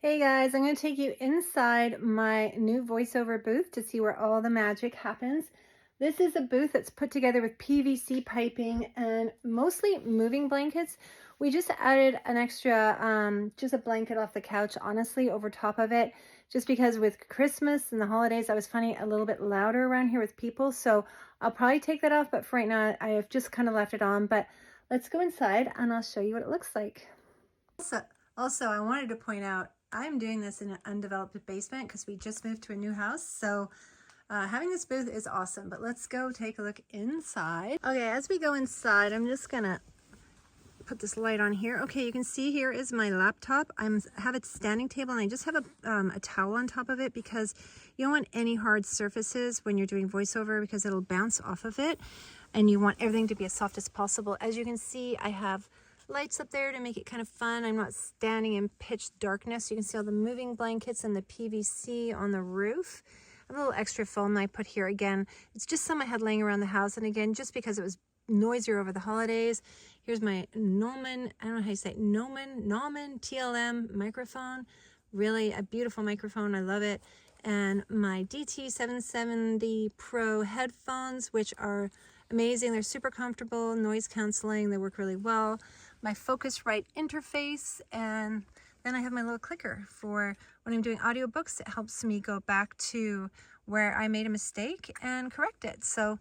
Hey guys, I'm going to take you inside my new voiceover booth to see where all the magic happens. This is a booth that's put together with PVC piping and mostly moving blankets. We just added an extra, just a blanket off the couch, honestly, over top of it, just because with Christmas and the holidays, I was finding it a little bit louder around here with people. So I'll probably take that off, but for right now, I have just kind of left it on. But let's go inside and I'll show you what it looks like. Also, I wanted to point out, I'm doing this in an undeveloped basement because we just moved to a new house. So having this booth is awesome, but let's go take a look inside. Okay, as we go inside, I'm just gonna put this light on here. Okay, you can see here is my laptop. I have a standing table and I just have a towel on top of it because you don't want any hard surfaces when you're doing voiceover because it'll bounce off of it, and you want everything to be as soft as possible. As you can see, I have lights up there to make it kind of fun. I'm not standing in pitch darkness. You can see all the moving blankets and the PVC on the roof. A little extra foam I put here. Again, it's just some I had laying around the house, and again, just because it was noisier over the holidays. Here's my Neumann, I don't know how you say it, Neumann TLM microphone. Really a beautiful microphone. I love it. And my DT770 Pro headphones, which are amazing. They're super comfortable, noise canceling. They work really well. My Focusrite interface, and then I have my little clicker for when I'm doing audiobooks. It helps me go back to where I made a mistake and correct it. So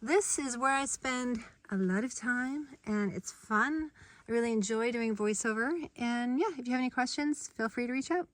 this is where I spend a lot of time, and it's fun. I really enjoy doing voiceover. And yeah, if you have any questions, feel free to reach out.